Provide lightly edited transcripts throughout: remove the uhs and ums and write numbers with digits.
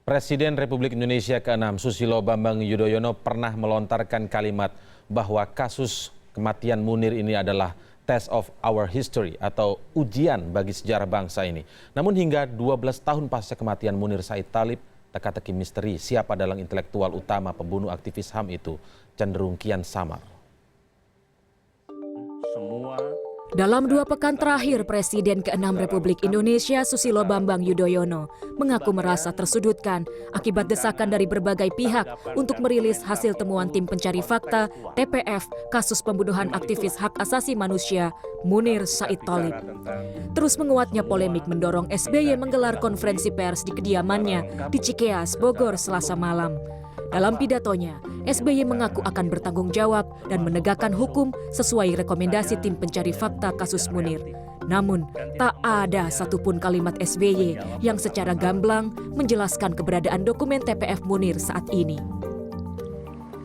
Presiden Republik Indonesia ke-6 Susilo Bambang Yudhoyono pernah melontarkan kalimat bahwa kasus kematian Munir ini adalah test of our history atau ujian bagi sejarah bangsa ini. Namun hingga 12 tahun pasca kematian Munir Said Talib, teka-teki misteri siapa dalang intelektual utama pembunuh aktivis HAM itu cenderung kian samar. Dalam 2 pekan terakhir, Presiden ke-6 Republik Indonesia Susilo Bambang Yudhoyono mengaku merasa tersudutkan akibat desakan dari berbagai pihak untuk merilis hasil temuan tim pencari fakta TPF kasus pembunuhan aktivis hak asasi manusia Munir Said Talib. Terus menguatnya polemik mendorong SBY menggelar konferensi pers di kediamannya di Cikeas, Bogor, Selasa malam. Dalam pidatonya, SBY mengaku akan bertanggung jawab dan menegakkan hukum sesuai rekomendasi tim pencari fakta kasus Munir. Namun, tak ada satupun kalimat SBY yang secara gamblang menjelaskan keberadaan dokumen TPF Munir saat ini.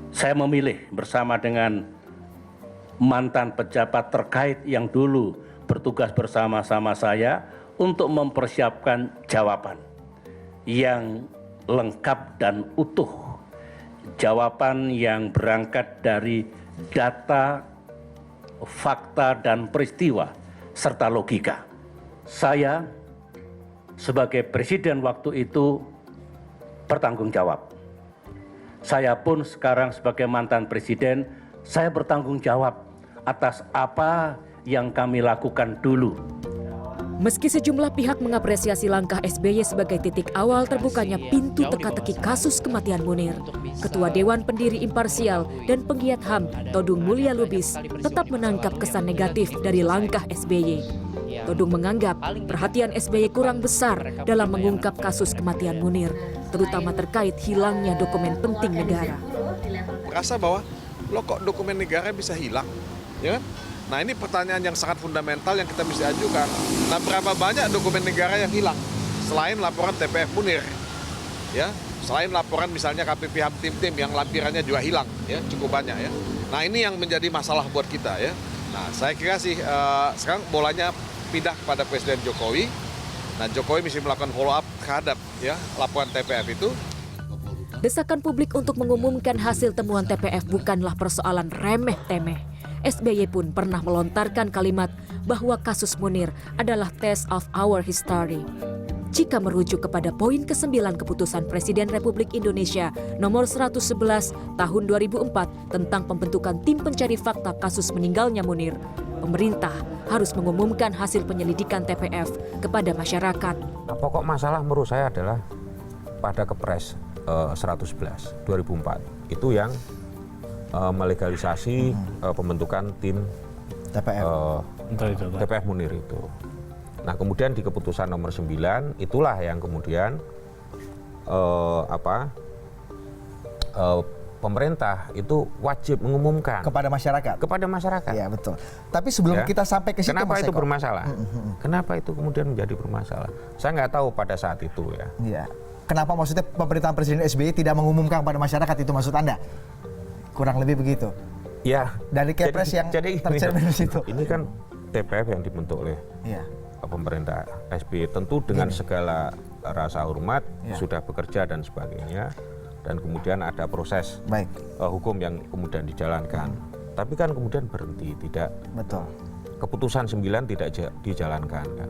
Saya memilih bersama dengan mantan pejabat terkait yang dulu bertugas bersama-sama saya untuk mempersiapkan jawaban yang lengkap dan utuh. Jawaban yang berangkat dari data, fakta, dan peristiwa, serta logika. Saya sebagai presiden waktu itu bertanggung jawab. Saya pun sekarang sebagai mantan presiden, saya bertanggung jawab atas apa yang kami lakukan dulu. Meski sejumlah pihak mengapresiasi langkah SBY sebagai titik awal terbukanya pintu teka-teki kasus kematian Munir, Ketua Dewan Pendiri Imparsial dan penggiat HAM Todung Mulya Lubis tetap menangkap kesan negatif dari langkah SBY. Todung menganggap perhatian SBY kurang besar dalam mengungkap kasus kematian Munir, terutama terkait hilangnya dokumen penting negara. Merasa bahwa lo kok dokumen negara bisa hilang, ya kan? Nah, ini pertanyaan yang sangat fundamental yang kita mesti ajukan. Nah, berapa banyak dokumen negara yang hilang selain laporan TPF Munir? Ya, selain laporan misalnya KPP HAM tim-tim yang lampirannya juga hilang, ya, cukup banyak ya. Nah, ini yang menjadi masalah buat kita ya. Nah, saya kira sih sekarang bolanya pindah kepada Presiden Jokowi. Nah, Jokowi mesti melakukan follow up terhadap ya laporan TPF itu. Desakan publik untuk mengumumkan hasil temuan TPF bukanlah persoalan remeh-temeh. SBY pun pernah melontarkan kalimat bahwa kasus Munir adalah test of our history. Jika merujuk kepada poin ke-9 keputusan Presiden Republik Indonesia nomor 111 tahun 2004 tentang pembentukan tim pencari fakta kasus meninggalnya Munir, pemerintah harus mengumumkan hasil penyelidikan TPF kepada masyarakat. Pokok masalah menurut saya adalah pada Kepres 111 2004 itu yang melegalisasi pembentukan tim TPF Munir itu. Nah, kemudian di keputusan nomor 9 itulah yang kemudian pemerintah itu wajib mengumumkan kepada masyarakat. Kepada masyarakat. Iya, betul. Tapi sebelum kita sampai ke situ, kenapa Mas itu Eko bermasalah? Kenapa itu kemudian menjadi bermasalah? Saya nggak tahu pada saat itu ya. Iya. Kenapa maksudnya pemerintahan Presiden SBY tidak mengumumkan kepada masyarakat, itu maksud Anda? Kurang lebih begitu. Ya. Dari Kepres yang tercermin di situ. Ini kan TPF yang dibentuk oleh pemerintah SBY, tentu dengan segala rasa hormat sudah bekerja dan sebagainya, dan kemudian ada proses hukum yang kemudian dijalankan. Tapi kan kemudian berhenti, tidak. Betul. Keputusan 9 tidak dijalankan kan.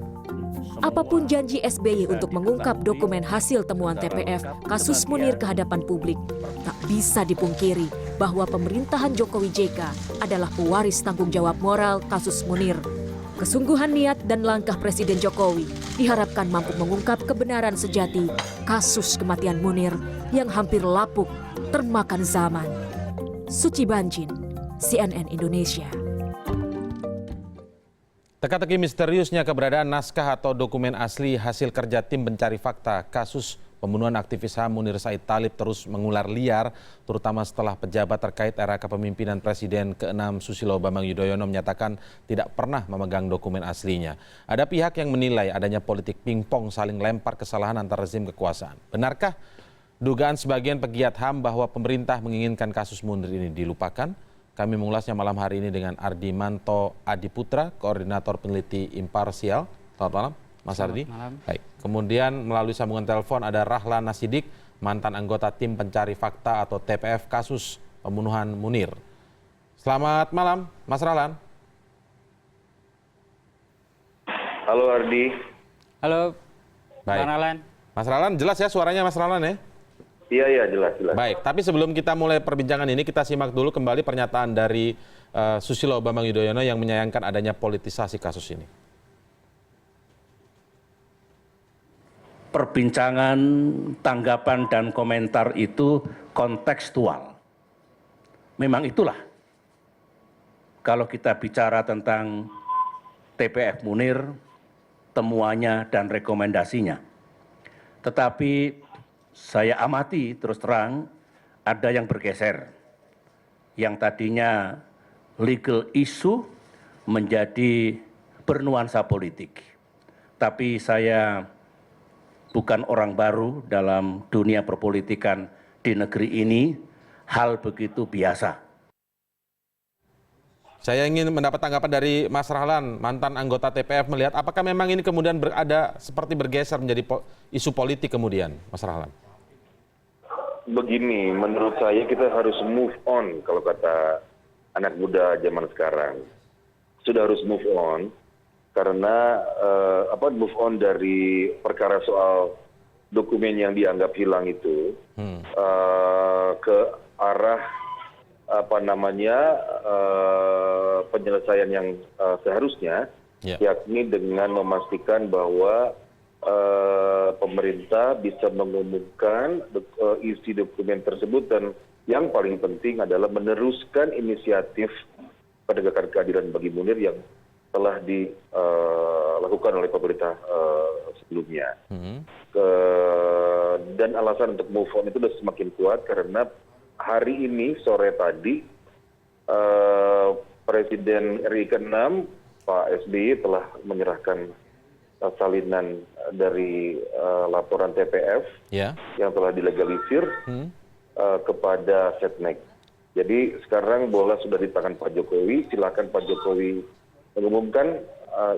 Apapun janji SBY untuk mengungkap dokumen hasil temuan TPF kasus Munir ke hadapan publik, tak bisa dipungkiri bahwa pemerintahan Jokowi JK adalah pewaris tanggung jawab moral kasus Munir. Kesungguhan niat dan langkah Presiden Jokowi diharapkan mampu mengungkap kebenaran sejati kasus kematian Munir yang hampir lapuk termakan zaman. Suci Banjin, CNN Indonesia. Teka-teki misteriusnya keberadaan naskah atau dokumen asli hasil kerja tim pencari fakta kasus pembunuhan aktivis HAM Munir Said Talib terus mengular liar, terutama setelah pejabat terkait era kepemimpinan Presiden ke-6 Susilo Bambang Yudhoyono menyatakan tidak pernah memegang dokumen aslinya. Ada pihak yang menilai adanya politik pingpong saling lempar kesalahan antar rezim kekuasaan. Benarkah dugaan sebagian pegiat HAM bahwa pemerintah menginginkan kasus Munir ini dilupakan? Kami mengulasnya malam hari ini dengan Ardi Manto Adiputra, Koordinator Peneliti Imparsial. Selamat malam. Mas Ardi. Malam. Baik. Kemudian melalui sambungan telepon ada Rahlan Nasidik, mantan anggota tim pencari fakta atau TPF kasus pembunuhan Munir. Selamat malam, Mas Rahlan. Halo Ardi. Halo, Baik. Bang Rahlan. Mas Rahlan, jelas ya suaranya Mas Rahlan ya? Iya jelas. Baik, tapi sebelum kita mulai perbincangan ini, kita simak dulu kembali pernyataan dari Susilo Bambang Yudhoyono yang menyayangkan adanya politisasi kasus ini. Perbincangan, tanggapan, dan komentar itu kontekstual. Memang itulah. Kalau kita bicara tentang TPF Munir, temuannya dan rekomendasinya. Tetapi saya amati terus terang ada yang bergeser. Yang tadinya legal issue menjadi bernuansa politik. Tapi saya bukan orang baru dalam dunia perpolitikan di negeri ini, hal begitu biasa. Saya ingin mendapat tanggapan dari Mas Rahlan, mantan anggota TPF, melihat apakah memang ini kemudian ada seperti bergeser menjadi isu politik kemudian, Mas Rahlan? Begini, menurut saya kita harus move on kalau kata anak muda zaman sekarang. Sudah harus move on karena move on dari perkara soal dokumen yang dianggap hilang itu ke arah penyelesaian yang seharusnya, yakni dengan memastikan bahwa pemerintah bisa mengumumkan isi dokumen tersebut dan yang paling penting adalah meneruskan inisiatif penegakan keadilan bagi Munir yang telah dilakukan oleh pemerintah sebelumnya. Dan alasan untuk move on itu sudah semakin kuat karena hari ini sore tadi Presiden RI ke-6 Pak SBY telah menyerahkan salinan dari laporan TPF yang telah dilegalisir kepada Setnek. Jadi sekarang bola sudah di tangan Pak Jokowi, silakan Pak Jokowi mengumumkan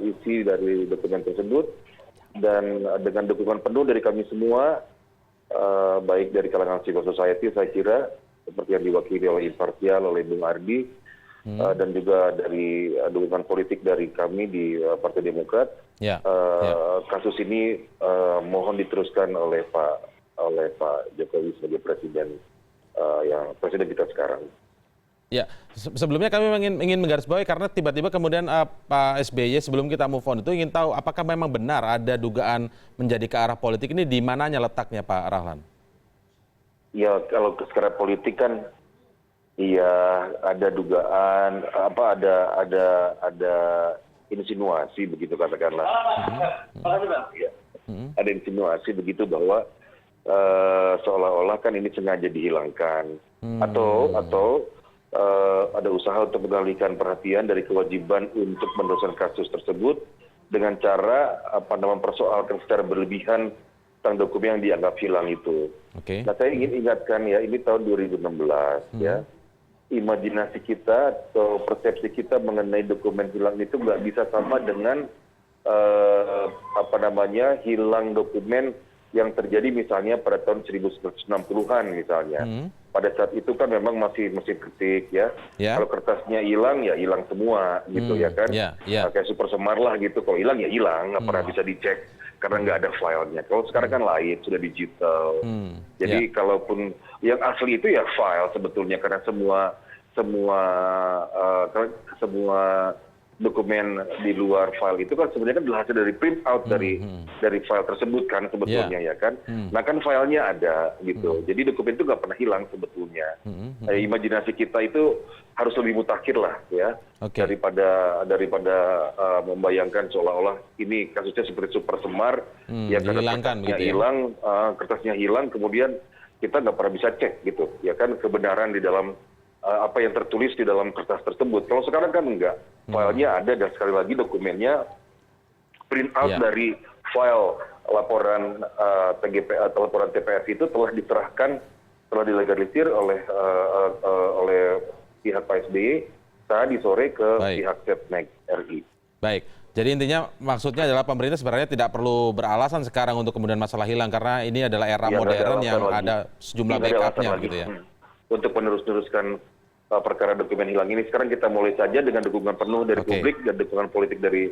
isi dari dokumen tersebut dan dengan dukungan penuh dari kami semua, baik dari kalangan civil society saya kira seperti yang diwakili oleh imparsial oleh Bung Ardi dan juga dari dukungan politik dari kami di Partai Demokrat. Kasus ini mohon diteruskan oleh Pak Jokowi sebagai presiden presiden kita sekarang. Ya, sebelumnya kami ingin menggarisbawahi karena tiba-tiba kemudian Pak SBY sebelum kita move on itu ingin tahu apakah memang benar ada dugaan menjadi ke arah politik ini, di mananya letaknya Pak Rahlan? Ya kalau secara politik kan ya ada dugaan ada insinuasi begitu katakanlah. Ada insinuasi begitu bahwa seolah-olah kan ini sengaja dihilangkan atau ada usaha untuk mengalihkan perhatian dari kewajiban untuk meneruskan kasus tersebut dengan cara mempersoalkan secara berlebihan tentang dokumen yang dianggap hilang itu. Nah, saya ingin ingatkan ya, ini tahun 2016 ya. Imajinasi kita atau persepsi kita mengenai dokumen hilang itu nggak bisa sama dengan hilang dokumen yang terjadi misalnya pada tahun 1960-an misalnya. Pada saat itu kan memang masih mesin ketik ya. Kalau kertasnya hilang ya hilang semua gitu ya kan. Kayak super semar lah gitu, kalau hilang ya hilang, nggak pernah bisa dicek karena nggak ada filenya. Kalau sekarang kan lain, sudah digital. Jadi kalaupun yang asli itu ya file sebetulnya, karena semua dokumen di luar file itu kan sebenarnya kan hasil dari print out dari file tersebut kan sebetulnya ya kan. Nah kan filenya ada gitu. Jadi dokumen itu nggak pernah hilang sebetulnya. Imajinasi kita itu harus lebih mutakhir lah ya daripada membayangkan seolah-olah ini kasusnya seperti super semar ya karena kertasnya hilang, kertasnya hilang kemudian kita nggak pernah bisa cek gitu ya kan kebenaran di dalam apa yang tertulis di dalam kertas tersebut. Kalau sekarang kan enggak, filenya ada dan sekali lagi dokumennya print out dari file laporan laporan TPF itu telah diserahkan, telah dilegalisir oleh pihak Pak SBY tadi sore ke pihak Setnek RI. Baik, Jadi intinya maksudnya adalah pemerintah sebenarnya tidak perlu beralasan sekarang untuk kemudian masalah hilang karena ini adalah era modern yang ada sejumlah backupnya gitu ya. Untuk menerus-teruskan perkara dokumen hilang ini sekarang kita mulai saja dengan dukungan penuh dari publik dan dukungan politik dari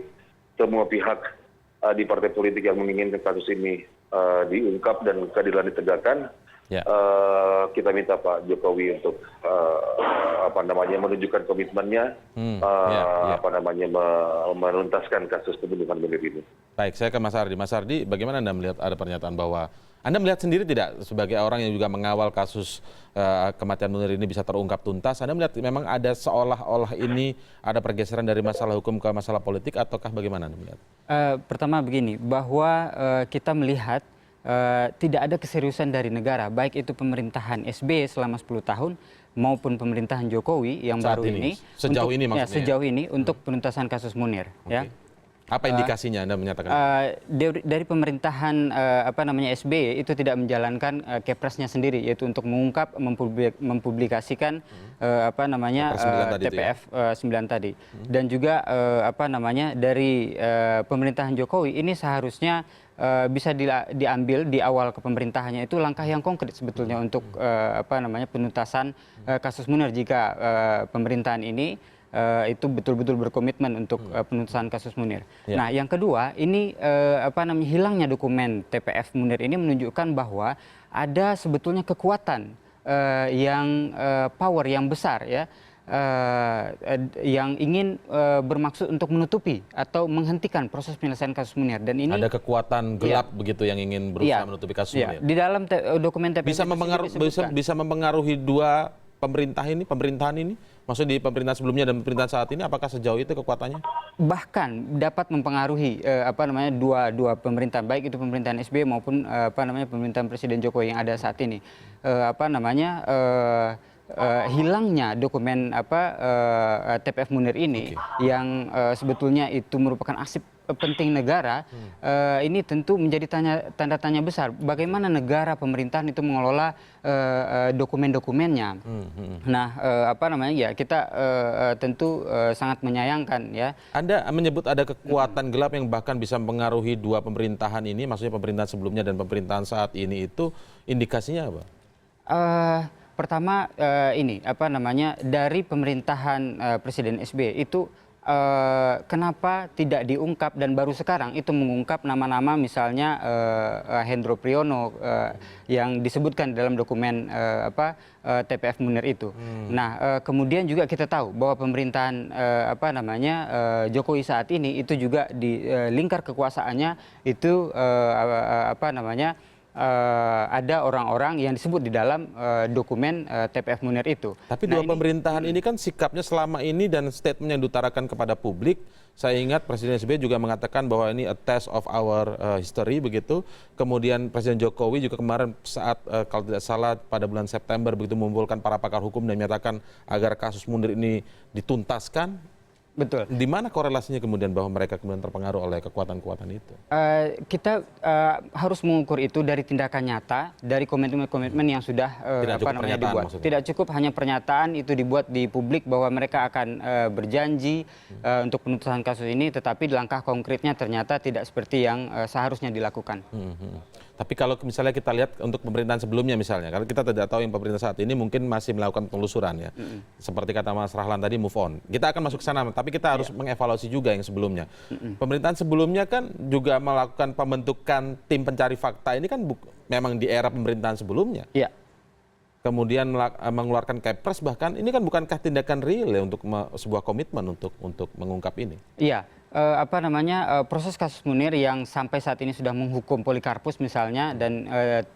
semua pihak di partai politik yang menginginkan kasus ini diungkap dan keadilan ditegakkan. Kita minta Pak Jokowi untuk menunjukkan komitmennya, menuntaskan kasus pembunuhan Munir ini. Baik, saya ke Mas Ardi. Mas Ardi, bagaimana Anda melihat ada pernyataan bahwa Anda melihat sendiri tidak sebagai orang yang juga mengawal kasus kematian Munir ini bisa terungkap tuntas? Anda melihat memang ada seolah-olah ini ada pergeseran dari masalah hukum ke masalah politik ataukah bagaimana Anda melihat? Pertama begini, bahwa kita melihat tidak ada keseriusan dari negara, baik itu pemerintahan SBY selama 10 tahun maupun pemerintahan Jokowi yang baru ini. Sejauh ini maksudnya? Sejauh ini untuk penuntasan kasus Munir. Ya. Apa indikasinya Anda menyatakan? Dari pemerintahan SBY itu tidak menjalankan kepresnya sendiri, yaitu untuk mengungkap, mempublikasikan TPF 9 tadi. Dan juga dari pemerintahan Jokowi ini seharusnya bisa diambil di awal kepemerintahannya itu langkah yang konkret sebetulnya untuk penuntasan kasus Munir jika pemerintahan ini itu betul-betul berkomitmen untuk penuntasan kasus Munir. Nah, yang kedua ini hilangnya dokumen TPF Munir ini menunjukkan bahwa ada sebetulnya kekuatan yang power yang besar ya. Yang ingin bermaksud untuk menutupi atau menghentikan proses penyelesaian kasus Munir dan ini ada kekuatan gelap begitu yang ingin berusaha menutupi kasus Munir. Di dalam dokumen TPF bisa mempengaruhi dua pemerintahan ini, maksudnya di pemerintahan sebelumnya dan pemerintahan saat ini, apakah sejauh itu kekuatannya? Bahkan dapat mempengaruhi dua pemerintahan, baik itu pemerintahan SBY maupun pemerintahan Presiden Jokowi yang ada saat ini. Hilangnya dokumen TPF Munir ini yang sebetulnya itu merupakan arsip penting negara, ini tentu menjadi tanda tanya besar. Bagaimana negara pemerintahan itu mengelola dokumen-dokumennya? Nah, kita tentu sangat menyayangkan ya. Anda menyebut ada kekuatan gelap yang bahkan bisa mempengaruhi dua pemerintahan ini, maksudnya pemerintahan sebelumnya dan pemerintahan saat ini, itu indikasinya apa? Pertama dari pemerintahan Presiden SBY itu kenapa tidak diungkap dan baru sekarang itu mengungkap nama-nama misalnya Hendro Priyono yang disebutkan dalam dokumen TPF Munir itu. Nah, kemudian juga kita tahu bahwa pemerintahan Jokowi saat ini itu juga di lingkar kekuasaannya itu ada orang-orang yang disebut di dalam dokumen TPF Munir itu. Tapi dua pemerintahan ini kan sikapnya selama ini dan statement yang diutarakan kepada publik, saya ingat Presiden SBY juga mengatakan bahwa ini a test of our history begitu. Kemudian Presiden Jokowi juga kemarin saat kalau tidak salah pada bulan September begitu mengumpulkan para pakar hukum dan menyatakan agar kasus Munir ini dituntaskan. Betul. Di mana korelasinya kemudian bahwa mereka kemudian terpengaruh oleh kekuatan-kekuatan itu? Kita harus mengukur itu dari tindakan nyata, dari komitmen-komitmen yang sudah dibuat. Tidak cukup hanya pernyataan itu dibuat di publik bahwa mereka akan berjanji untuk penuntasan kasus ini, tetapi langkah konkretnya ternyata tidak seperti yang seharusnya dilakukan. Tapi kalau misalnya kita lihat untuk pemerintahan sebelumnya misalnya, karena kita tidak tahu yang pemerintah saat ini mungkin masih melakukan penelusuran ya. Seperti kata Mas Rahlan tadi, move on. Kita akan masuk ke sana, tapi kita harus mengevaluasi juga yang sebelumnya. Pemerintahan sebelumnya kan juga melakukan pembentukan tim pencari fakta, ini kan memang di era pemerintahan sebelumnya. Iya. Kemudian mengeluarkan Kepres bahkan, ini kan bukankah tindakan real ya untuk sebuah komitmen untuk mengungkap ini? Iya. Proses kasus Munir yang sampai saat ini sudah menghukum Polikarpus misalnya dan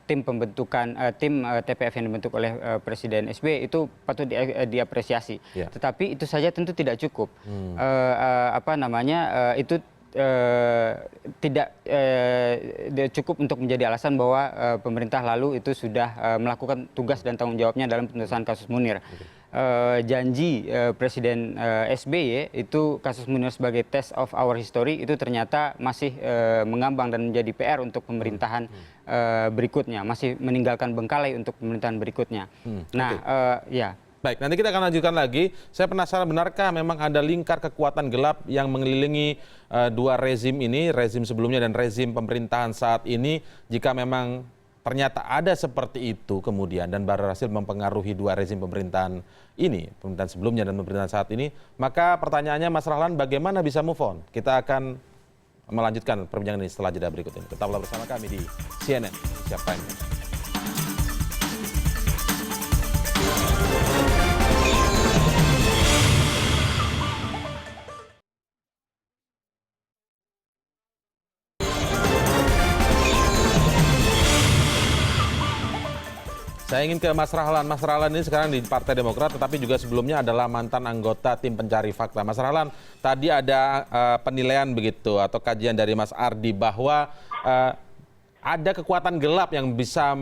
tim pembentukan tim TPF yang dibentuk oleh Presiden SBY itu patut diapresiasi. Tetapi itu saja tentu tidak cukup. Itu tidak cukup untuk menjadi alasan bahwa pemerintah lalu itu sudah melakukan tugas dan tanggung jawabnya dalam penuntasan kasus Munir. Janji Presiden SBY itu kasus Munir sebagai test of our history itu ternyata masih mengambang dan menjadi PR untuk pemerintahan berikutnya, masih meninggalkan bengkalai untuk pemerintahan berikutnya. Baik, nanti kita akan lanjutkan lagi. Saya penasaran, benarkah memang ada lingkar kekuatan gelap yang mengelilingi dua rezim ini, rezim sebelumnya dan rezim pemerintahan saat ini? Jika memang ternyata ada seperti itu kemudian dan berhasil mempengaruhi dua rezim pemerintahan ini, pemerintahan sebelumnya dan pemerintahan saat ini, maka pertanyaannya Mas Rahlan, bagaimana bisa move on? Kita akan melanjutkan perbincangan ini setelah jeda berikut ini. Tetaplah bersama kami di CNN Indonesia Prime News. Saya ingin ke Mas Rahlan. Mas Rahlan ini sekarang di Partai Demokrat, tetapi juga sebelumnya adalah mantan anggota tim pencari fakta. Mas Rahlan, tadi ada penilaian begitu atau kajian dari Mas Ardi bahwa ada kekuatan gelap yang bisa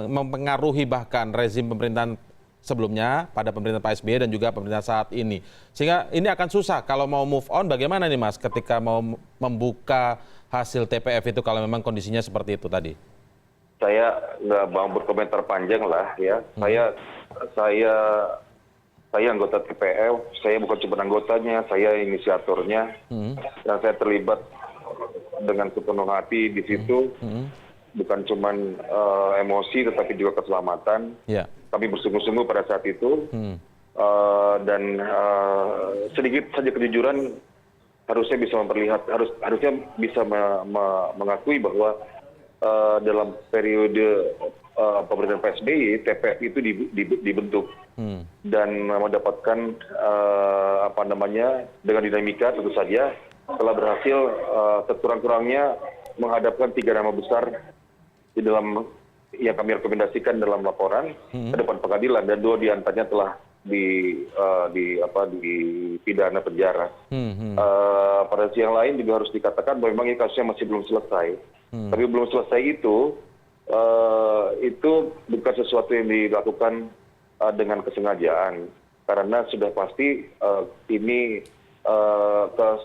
mempengaruhi bahkan rezim pemerintahan sebelumnya pada pemerintahan Pak SBY dan juga pemerintahan saat ini. Sehingga ini akan susah kalau mau move on. Bagaimana nih Mas ketika mau membuka hasil TPF itu kalau memang kondisinya seperti itu tadi? Saya nggak mau berkomentar panjang lah ya. Saya anggota TPF, saya bukan cuma anggotanya, saya inisiatornya, dan saya terlibat dengan sepenuh hati di situ. Bukan cuma emosi, tetapi juga keselamatan. Kami bersungguh-sungguh pada saat itu, dan sedikit saja kejujuran harusnya bisa harusnya bisa mengakui bahwa dalam periode pemerintahan Pak SBY, TPF itu dibentuk dan mendapatkan dengan dinamika tentu saja telah berhasil sekurang-kurangnya menghadapkan 3 nama besar di dalam yang kami rekomendasikan dalam laporan ke depan pengadilan, dan 2 diantaranya telah dipidana penjara. Pada sisi yang lain juga harus dikatakan bahwa memang ini kasusnya masih belum selesai. Tapi belum selesai itu bukan sesuatu yang dilakukan dengan kesengajaan, karena sudah pasti ini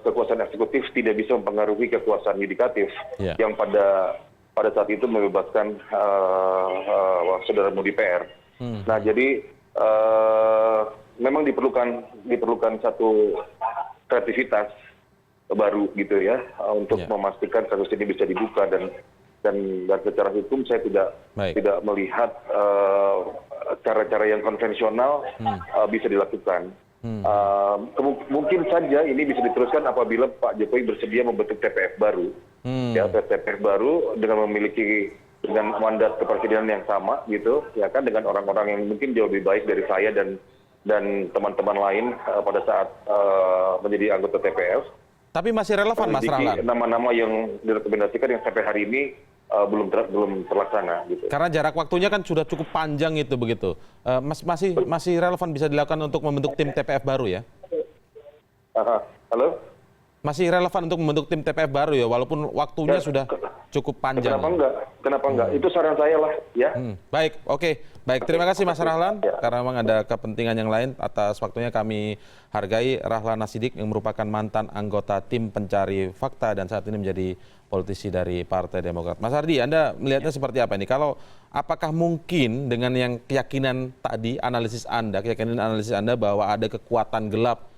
kekuasaan eksekutif tidak bisa mempengaruhi kekuasaan yudikatif yang pada saat itu membebaskan saudara Mudi PR. Nah, jadi memang diperlukan satu kreativitas baru gitu ya untuk memastikan kasus ini bisa dibuka, dan secara hukum saya tidak melihat cara-cara yang konvensional bisa dilakukan. Mungkin saja ini bisa diteruskan apabila Pak Jokowi bersedia membentuk TPF baru, ya TPF baru dengan mandat kepresidenan yang sama gitu, ya kan, dengan orang-orang yang mungkin jauh lebih baik dari saya dan teman-teman lain pada saat menjadi anggota TPF. Tapi masih relevan Mas Rahlan? Nama-nama yang direkomendasikan yang sampai hari ini belum terlaksana gitu. Karena jarak waktunya kan sudah cukup panjang itu begitu. Masih relevan bisa dilakukan untuk membentuk tim TPF baru ya? Halo? Masih relevan untuk membentuk tim TPF baru ya, walaupun waktunya sudah cukup panjang. Kenapa enggak? Itu saran saya lah ya. Baik, oke. Baik, terima kasih Mas Rahlan. Karena memang ada kepentingan yang lain, atas waktunya kami hargai. Rahlan Nasidik yang merupakan mantan anggota tim pencari fakta dan saat ini menjadi politisi dari Partai Demokrat. Mas Ardi, Anda melihatnya seperti apa ini? Apakah mungkin dengan yang keyakinan tadi, keyakinan analisis Anda bahwa ada kekuatan gelap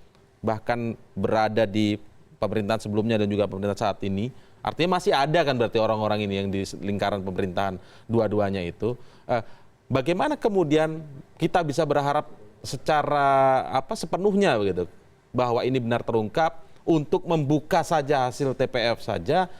bahkan berada di pemerintahan sebelumnya dan juga pemerintahan saat ini, artinya masih ada kan berarti orang-orang ini yang di lingkaran pemerintahan dua-duanya itu. Bagaimana kemudian kita bisa berharap secara sepenuhnya begitu bahwa ini benar terungkap untuk membuka saja hasil TPF saja,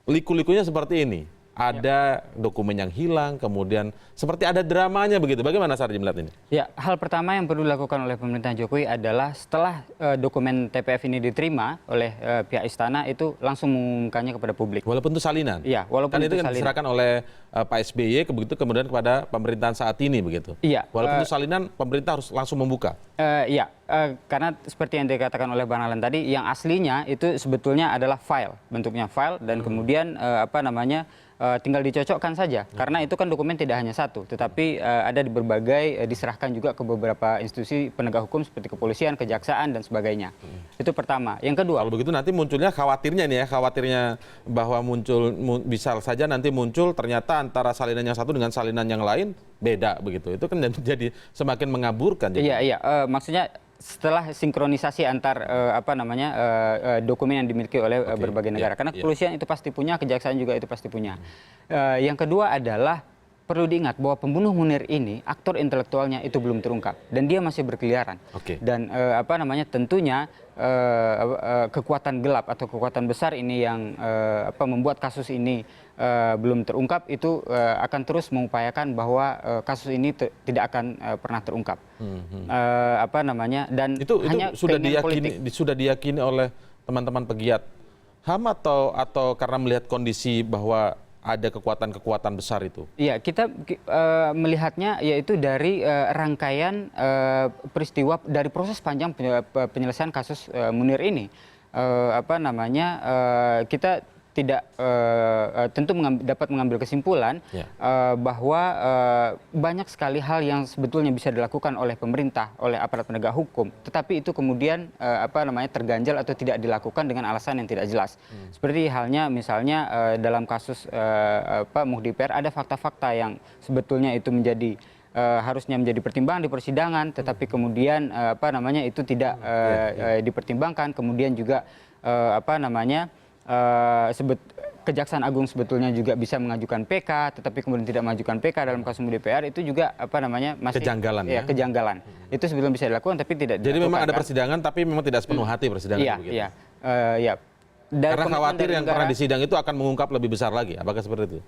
liku-likunya seperti ini. Ada dokumen yang hilang, kemudian seperti ada dramanya begitu. Bagaimana Sarji melihat ini? Ya, hal pertama yang perlu dilakukan oleh pemerintahan Jokowi adalah setelah dokumen TPF ini diterima oleh pihak istana, itu langsung mengumumkannya kepada publik. Walaupun itu salinan? Iya, walaupun kan itu salinan. Diserahkan oleh Pak SBY begitu kemudian kepada pemerintahan saat ini begitu? Iya. Walaupun itu salinan, pemerintah harus langsung membuka? Iya, karena seperti yang dikatakan oleh Bang Alan tadi, yang aslinya itu sebetulnya adalah file, bentuknya file, dan kemudian tinggal dicocokkan saja. Karena itu kan dokumen tidak hanya satu, tetapi ada di berbagai, diserahkan juga ke beberapa institusi penegak hukum seperti kepolisian, kejaksaan, dan sebagainya. Itu pertama. Yang kedua. Kalau begitu nanti munculnya khawatirnya nih ya, khawatirnya bahwa bisa saja nanti muncul ternyata antara salinan yang satu dengan salinan yang lain beda begitu. Itu kan jadi semakin mengaburkan. Iya. Maksudnya setelah sinkronisasi antar dokumen yang dimiliki oleh berbagai negara. Karena kepolisian itu pasti punya, kejaksaan juga itu pasti punya. Yang kedua adalah perlu diingat bahwa pembunuh Munir ini aktor intelektualnya itu belum terungkap dan dia masih berkeliaran. Dan tentunya kekuatan gelap atau kekuatan besar ini yang membuat kasus ini belum terungkap itu akan terus mengupayakan bahwa kasus ini tidak akan pernah terungkap. Dan itu hanya sudah diyakini oleh teman-teman pegiat HAM atau karena melihat kondisi bahwa ada kekuatan-kekuatan besar itu? Iya, kita melihatnya yaitu dari rangkaian peristiwa dari proses panjang penyelesaian kasus Munir ini. Kita tidak tentu dapat mengambil kesimpulan bahwa banyak sekali hal yang sebetulnya bisa dilakukan oleh pemerintah, oleh aparat penegak hukum, tetapi itu kemudian terganjal atau tidak dilakukan dengan alasan yang tidak jelas. Seperti halnya misalnya dalam kasus Muhdi PR ada fakta-fakta yang sebetulnya itu harusnya menjadi pertimbangan di persidangan, tetapi kemudian itu tidak dipertimbangkan. Kemudian juga Kejaksaan Agung sebetulnya juga bisa mengajukan PK, tetapi kemudian tidak mengajukan PK dalam kasus Muhdi PR, itu juga masih kejanggalan. Kejanggalan. Itu sebelum bisa dilakukan tapi tidak dilakukan. Jadi memang ada persidangan tapi memang tidak sepenuh hati persidangan begitu. Iya. Karena khawatir yang pernah disidang itu akan mengungkap lebih besar lagi. Apakah seperti itu?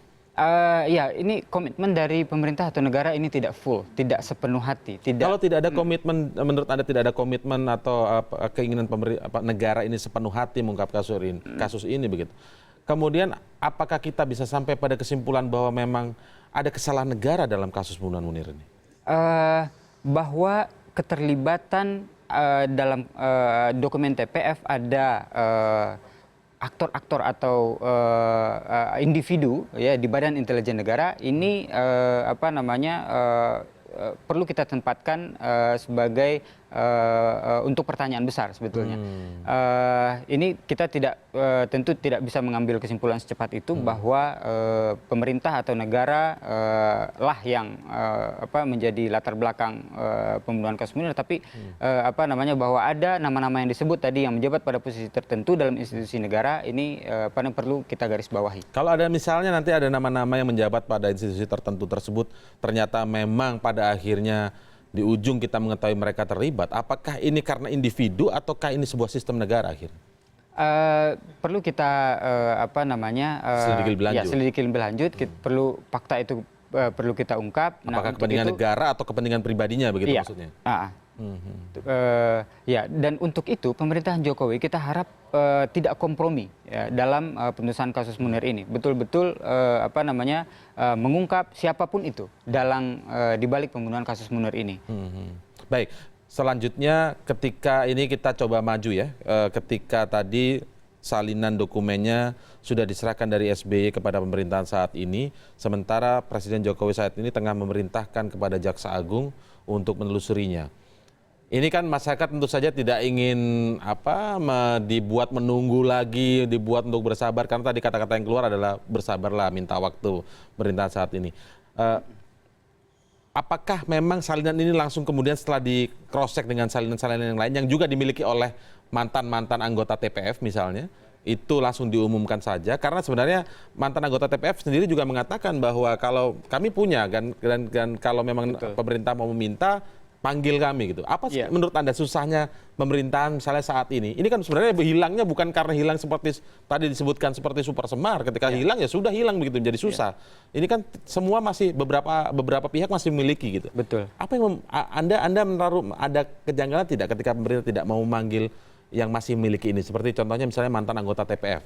Ini komitmen dari pemerintah atau negara ini tidak full, tidak sepenuh hati. Kalau tidak ada komitmen, menurut Anda tidak ada komitmen atau keinginan negara ini sepenuh hati mengungkap kasus ini begitu. Kemudian apakah kita bisa sampai pada kesimpulan bahwa memang ada kesalahan negara dalam kasus pembunuhan Munir ini? Bahwa keterlibatan dalam dokumen TPF ada aktor-aktor atau individu ya di Badan Intelijen Negara ini perlu kita tempatkan sebagai untuk pertanyaan besar sebetulnya. Ini kita tentu tidak bisa mengambil kesimpulan secepat itu bahwa pemerintah atau negara lah yang menjadi latar belakang pembunuhan kasus Munir, tapi bahwa ada nama-nama yang disebut tadi yang menjabat pada posisi tertentu dalam institusi negara ini perlu kita garis bawahi. Kalau ada misalnya nanti ada nama-nama yang menjabat pada institusi tertentu tersebut ternyata memang pada akhirnya di ujung kita mengetahui mereka terlibat, apakah ini karena individu ataukah ini sebuah sistem negara akhirnya? Perlu kita selidiki lebih lanjut. Perlu fakta itu perlu kita ungkap. Apakah kepentingan negara atau kepentingan pribadinya begitu maksudnya? Dan untuk itu pemerintahan Jokowi kita harap tidak kompromi dalam penyelesaian kasus Munir ini. Betul-betul mengungkap siapapun itu dalam dibalik pembunuhan kasus Munir ini. Baik, selanjutnya ketika ini kita coba maju ya, ketika tadi salinan dokumennya sudah diserahkan dari SBY kepada pemerintahan saat ini, sementara Presiden Jokowi saat ini tengah memerintahkan kepada Jaksa Agung untuk menelusurinya. Ini kan masyarakat tentu saja tidak ingin dibuat menunggu lagi, dibuat untuk bersabar, karena tadi kata-kata yang keluar adalah bersabarlah, minta waktu pemerintahan saat ini. Apakah memang salinan ini langsung kemudian setelah di cross check dengan salinan-salinan yang lain yang juga dimiliki oleh mantan-mantan anggota TPF misalnya, itu langsung diumumkan saja? Karena sebenarnya mantan anggota TPF sendiri juga mengatakan bahwa kalau kami punya dan kalau memang pemerintah mau meminta, panggil kami gitu. Apa menurut Anda susahnya pemerintahan misalnya saat ini? Ini kan sebenarnya hilangnya bukan karena hilang seperti tadi disebutkan seperti Super Semar. Ketika hilang ya sudah hilang begitu, menjadi susah. Ini kan semua masih beberapa pihak masih memiliki gitu. Betul. Apa yang Anda menaruh ada kejanggalan tidak ketika pemerintah tidak mau memanggil yang masih memiliki ini? Seperti contohnya misalnya mantan anggota TPF.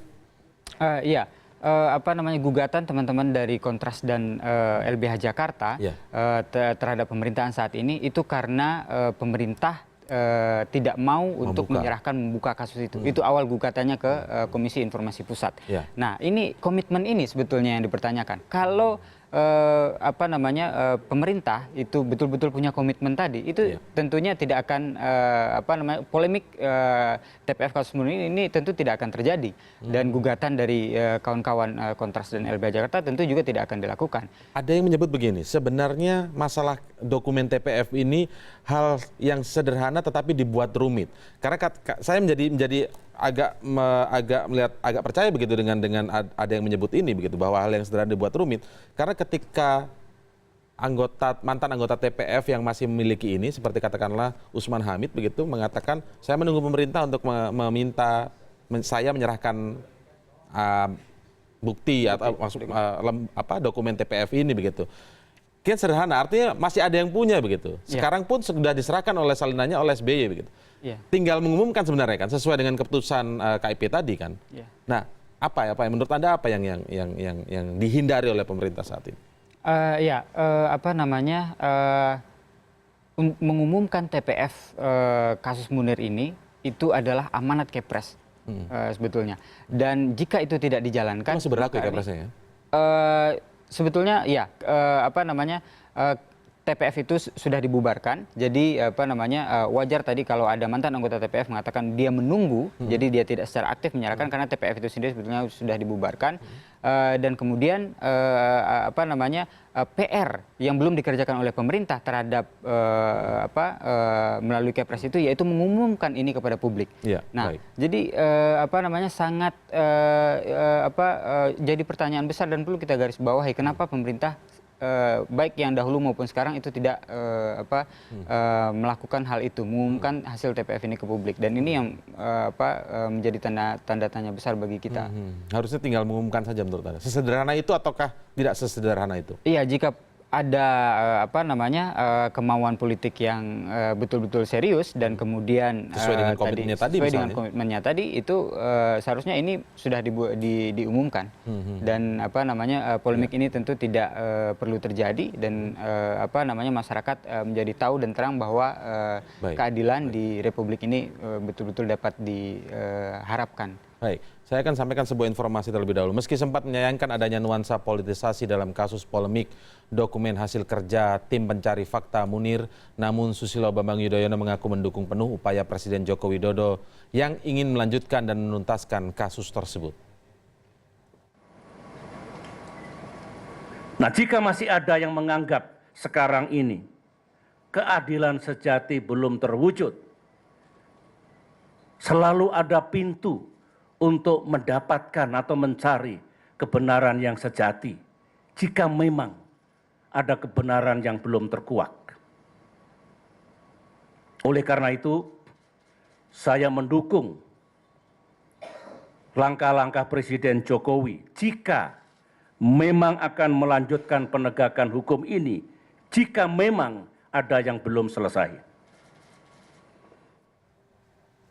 Gugatan teman-teman dari Kontras dan LBH Jakarta terhadap pemerintahan saat ini itu karena pemerintah tidak mau untuk membuka kasus itu. Itu awal gugatannya ke Komisi Informasi Pusat. Nah, ini komitmen ini sebetulnya yang dipertanyakan. Kalau pemerintah itu betul-betul punya komitmen tadi, itu tentunya tidak akan polemik TPF kasus Munir ini tentu tidak akan terjadi, dan gugatan dari kawan-kawan Kontras dan LBH Jakarta tentu juga tidak akan dilakukan. Ada yang menyebut begini, sebenarnya masalah dokumen TPF ini hal yang sederhana tetapi dibuat rumit. Karena saya menjadi agak percaya begitu dengan ada yang menyebut ini begitu, bahwa hal yang sederhana dibuat rumit karena ketika mantan anggota TPF yang masih memiliki ini seperti katakanlah Usman Hamid begitu mengatakan saya menunggu pemerintah untuk meminta saya menyerahkan bukti atau dokumen TPF ini begitu. Kian sederhana, artinya masih ada yang punya begitu. Sekarang pun sudah diserahkan oleh salinannya oleh SBY begitu. Tinggal mengumumkan sebenarnya kan sesuai dengan keputusan KIP tadi kan. Nah, apa menurut Anda apa yang dihindari oleh pemerintah saat ini? Mengumumkan TPF kasus Munir ini itu adalah amanat Kepres sebetulnya. Dan jika itu tidak dijalankan, masih berlaku ya Kepresnya ya? Sebetulnya TPF itu sudah dibubarkan, jadi wajar tadi kalau ada mantan anggota TPF mengatakan dia menunggu, jadi dia tidak secara aktif menyerahkan karena TPF itu sendiri sebetulnya sudah dibubarkan, dan kemudian PR yang belum dikerjakan oleh pemerintah terhadap melalui Kepres itu yaitu mengumumkan ini kepada publik. Jadi sangat jadi pertanyaan besar dan perlu kita garis bawahi kenapa pemerintah baik yang dahulu maupun sekarang itu tidak melakukan hal itu, mengumumkan hasil TPF ini ke publik, dan ini yang menjadi tanda tanya besar bagi kita. Harusnya tinggal mengumumkan saja menurut Anda. Sesederhana itu ataukah tidak sesederhana itu? Iya, jika ada kemauan politik yang betul-betul serius dan kemudian sesuai dengan komitmennya tadi itu seharusnya ini sudah diumumkan, dan polemik ini tentu tidak perlu terjadi, dan masyarakat menjadi tahu dan terang bahwa keadilan di Republik ini betul-betul dapat diharapkan. Baik, saya akan sampaikan sebuah informasi terlebih dahulu. Meski sempat menyayangkan adanya nuansa politisasi dalam kasus polemik dokumen hasil kerja tim pencari fakta Munir, namun Susilo Bambang Yudhoyono mengaku mendukung penuh upaya Presiden Joko Widodo yang ingin melanjutkan dan menuntaskan kasus tersebut. Nah, jika masih ada yang menganggap sekarang ini keadilan sejati belum terwujud, selalu ada pintu untuk mendapatkan atau mencari kebenaran yang sejati jika memang ada kebenaran yang belum terkuak. Oleh karena itu, saya mendukung langkah-langkah Presiden Jokowi jika memang akan melanjutkan penegakan hukum ini, jika memang ada yang belum selesai.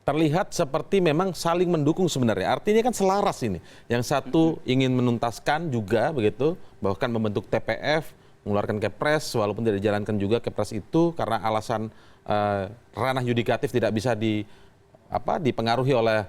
Terlihat seperti memang saling mendukung sebenarnya. Artinya kan selaras ini. Yang satu ingin menuntaskan juga begitu, bahkan membentuk TPF, mengeluarkan Kepres, walaupun tidak dijalankan juga Kepres itu karena alasan ranah yudikatif tidak bisa dipengaruhi oleh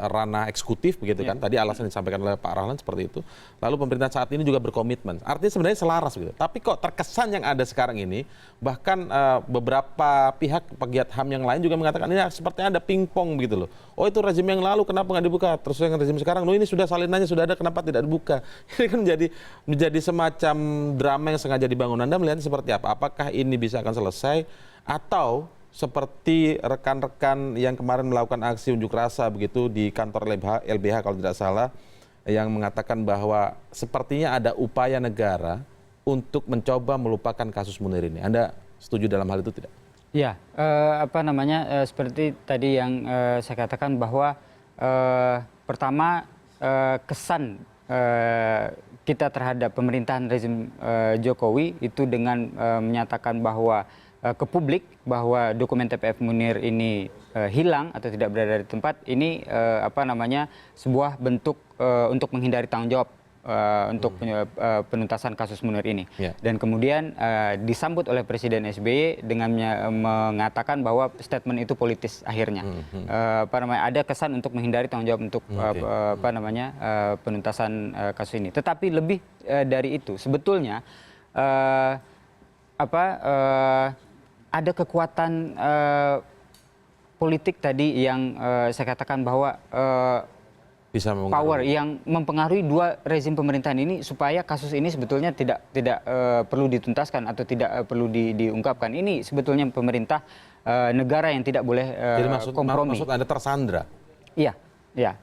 ranah eksekutif begitu kan. Tadi alasan disampaikan oleh Pak Rahlan seperti itu. Lalu pemerintah saat ini juga berkomitmen. Artinya sebenarnya selaras gitu. Tapi kok terkesan yang ada sekarang ini, bahkan beberapa pihak pegiat HAM yang lain juga mengatakan ini sepertinya ada pingpong begitu loh. Oh itu rezim yang lalu kenapa nggak dibuka? Terus yang rezim sekarang, loh ini sudah salinannya sudah ada kenapa tidak dibuka? Ini kan menjadi semacam drama yang sengaja dibangun. Anda melihatnya seperti apa? Apakah ini bisa akan selesai atau seperti rekan-rekan yang kemarin melakukan aksi unjuk rasa begitu di kantor LBH kalau tidak salah, yang mengatakan bahwa sepertinya ada upaya negara untuk mencoba melupakan kasus Munir ini. Anda setuju dalam hal itu tidak? Ya, seperti tadi yang saya katakan bahwa pertama kesan kita terhadap pemerintahan rezim Jokowi itu dengan menyatakan bahwa ke publik bahwa dokumen TPF Munir ini hilang atau tidak berada di tempat ini sebuah bentuk untuk menghindari tanggung jawab penuntasan kasus Munir ini. Dan kemudian disambut oleh Presiden SBY dengan mengatakan bahwa statement itu politis akhirnya. Ada kesan untuk menghindari tanggung jawab untuk penuntasan kasus ini. Tetapi lebih dari itu sebetulnya ada kekuatan politik tadi yang saya katakan bahwa bisa power yang mempengaruhi dua rezim pemerintahan ini supaya kasus ini sebetulnya tidak perlu dituntaskan atau tidak perlu diungkapkan. Ini sebetulnya pemerintah negara yang tidak boleh kompromi. Maksud Anda tersandra? Iya, iya.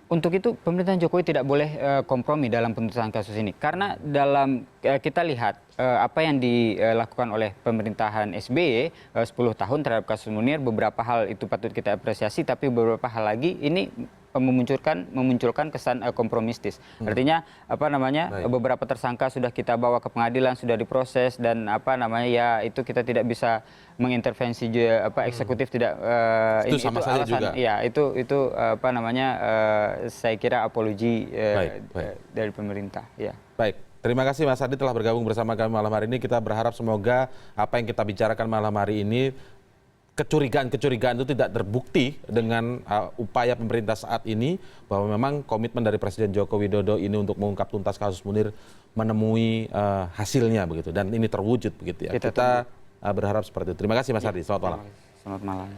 Untuk itu pemerintahan Jokowi tidak boleh kompromi dalam penuntasan kasus ini. Karena dalam kita lihat apa yang dilakukan oleh pemerintahan SBY 10 tahun terhadap kasus Munir, beberapa hal itu patut kita apresiasi, tapi beberapa hal lagi ini memunculkan kesan kompromistis. Artinya beberapa tersangka sudah kita bawa ke pengadilan, sudah diproses, dan itu kita tidak bisa mengintervensi eksekutif, tidak itu sama saja juga. Ya, itu saya kira apologi dari pemerintah, ya. Baik, terima kasih Mas Adi telah bergabung bersama kami malam hari ini. Kita berharap semoga apa yang kita bicarakan malam hari ini, kecurigaan-kecurigaan itu tidak terbukti dengan upaya pemerintah saat ini, bahwa memang komitmen dari Presiden Joko Widodo ini untuk mengungkap tuntas kasus Munir menemui hasilnya begitu, dan ini terwujud begitu ya. Kita berharap seperti itu. Terima kasih Mas Adi, selamat malam. Selamat malam.